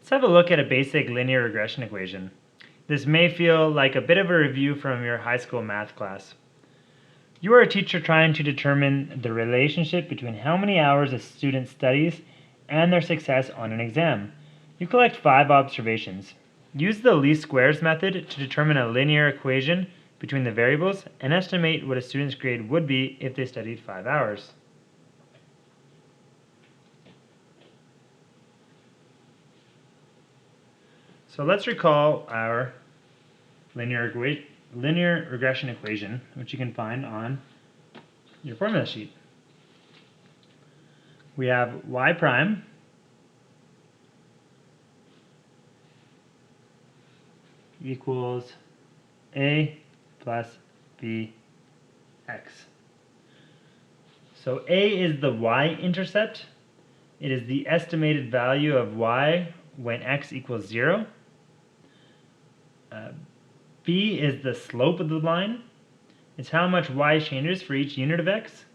Let's have a look at a basic linear regression equation. This may feel like a bit of a review from your high school math class. You are a teacher trying to determine the relationship between how many hours a student studies and their success on an exam. You collect 5 observations. Use the least squares method to determine a linear equation between the variables and estimate what a student's grade would be if they studied 5 hours. So let's recall our linear regression equation, which you can find on your formula sheet. We have y prime equals a plus bx. So a is the y-intercept. It is the estimated value of y when x equals 0. B is the slope of the line. It's how much y changes for each unit of x.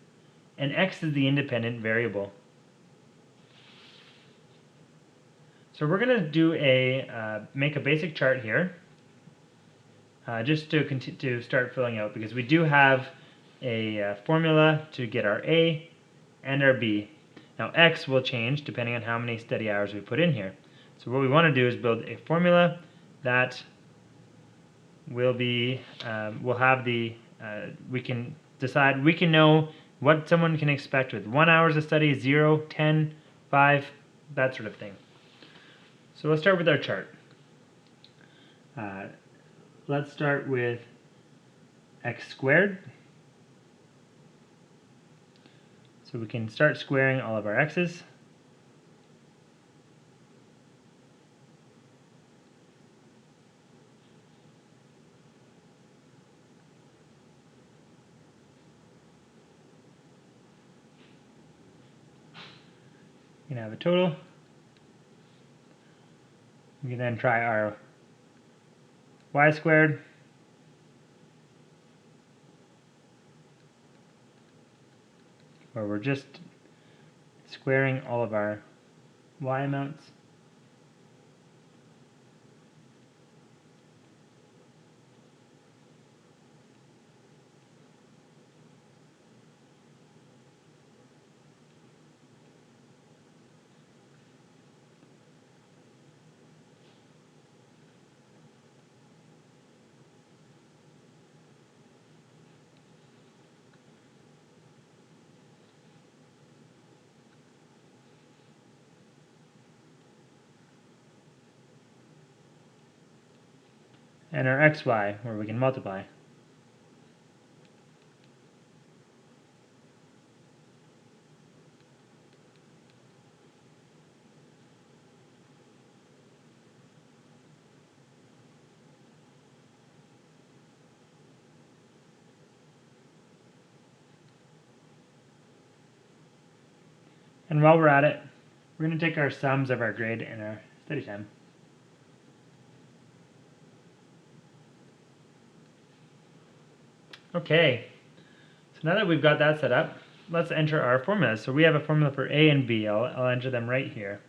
And x is the independent variable. So we're going to do make a basic chart here, just to start filling out, because we do have a formula to get our a and our b. Now x will change depending on how many study hours we put in here. So what we want to do is build a formula that will be, we'll have the, we can decide, we can know what someone can expect with 1 hour of study, 0, 10, 5, that sort of thing. So let's start with our chart. Let's start with x squared. So we can start squaring all of our x's. We can have a total. We can then try our y squared. Where we're just squaring all of our y amounts. And our xy, where we can multiply. And while we're at it, we're going to take our sums of our grade and our study time. Okay, so now that we've got that set up, let's enter our formulas. So we have a formula for a and b. I'll enter them right here.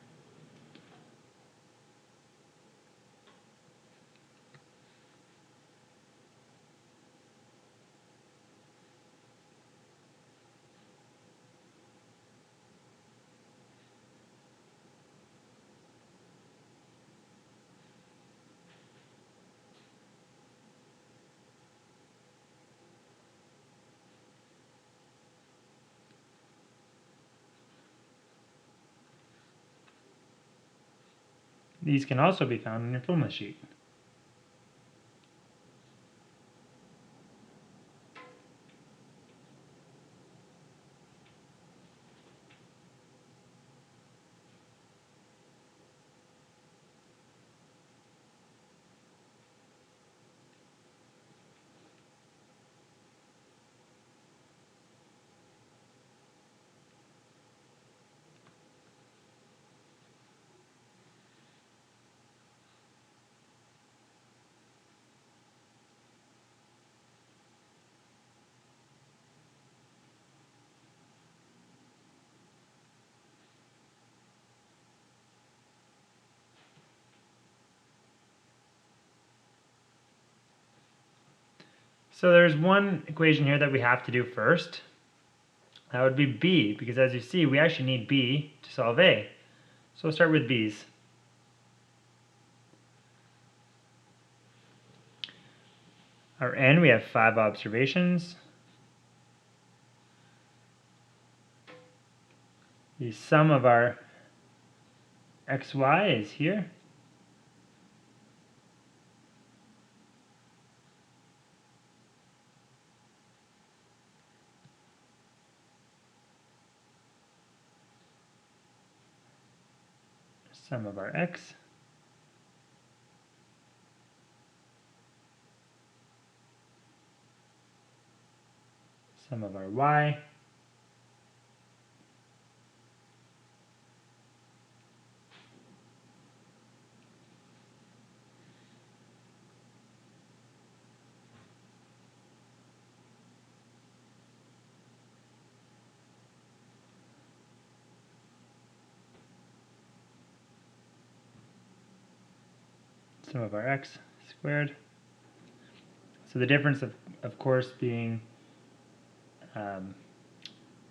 These can also be found in your formula sheet. So there's one equation here that we have to do first. That would be B, because as you see, we actually need B to solve A. So we'll start with B's. Our N, we have 5 observations. The sum of our xy is here. Sum of our x. Sum of our y. Sum of our x squared. So the difference, of course, being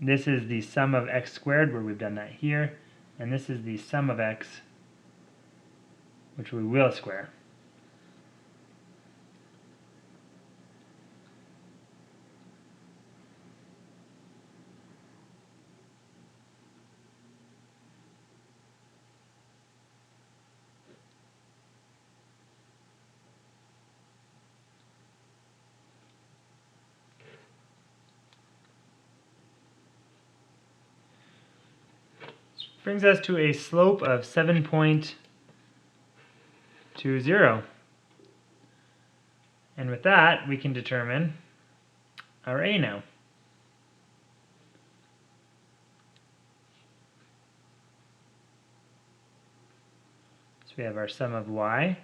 this is the sum of x squared, where we've done that here, and this is the sum of x, which we will square. Brings us to a slope of 7.20. And with that, we can determine our A now. So we have our sum of y.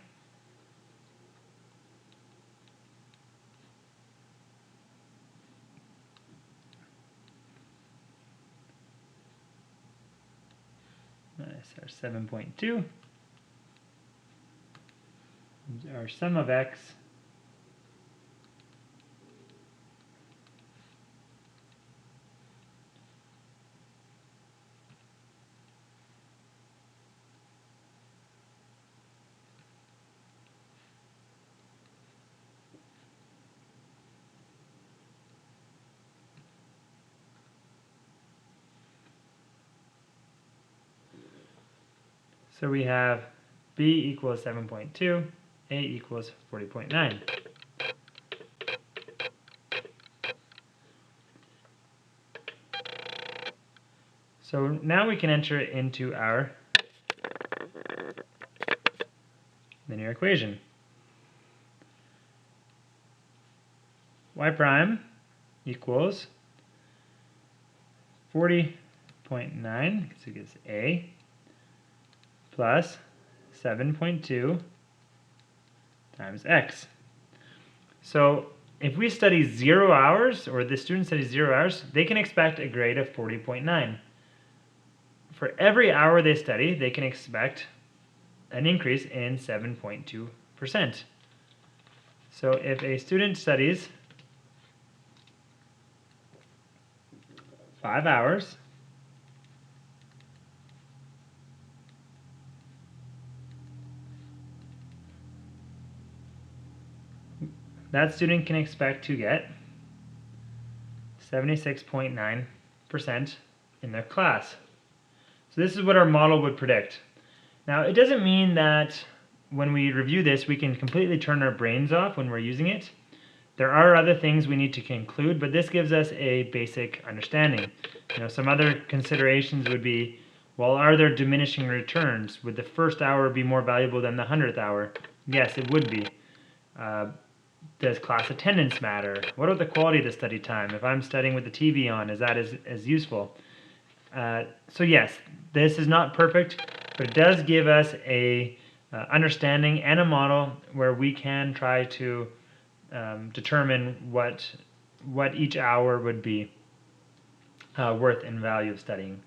Minus our 7.2. Our sum of x. So we have B equals 7.2, A equals 40.9. So now we can enter it into our linear equation. Y prime equals 40.9, so it gives A, plus 7.2 times x. So if we study 0 hours, or the student studies 0 hours, they can expect a grade of 40.9. For every hour they study, they can expect an increase in 7.2%. So if a student studies 5 hours, that student can expect to get 76.9% in their class. So this is what our model would predict. Now, it doesn't mean that when we review this, we can completely turn our brains off when we're using it. There are other things we need to conclude, but this gives us a basic understanding. Some other considerations would be, well, are there diminishing returns? Would the first hour be more valuable than the 100th hour? Yes, it would be. Does class attendance matter? What about the quality of the study time? If I'm studying with the TV on, is that as useful? So yes, this is not perfect, but it does give us a understanding and a model where we can try to determine what each hour would be worth in value of studying.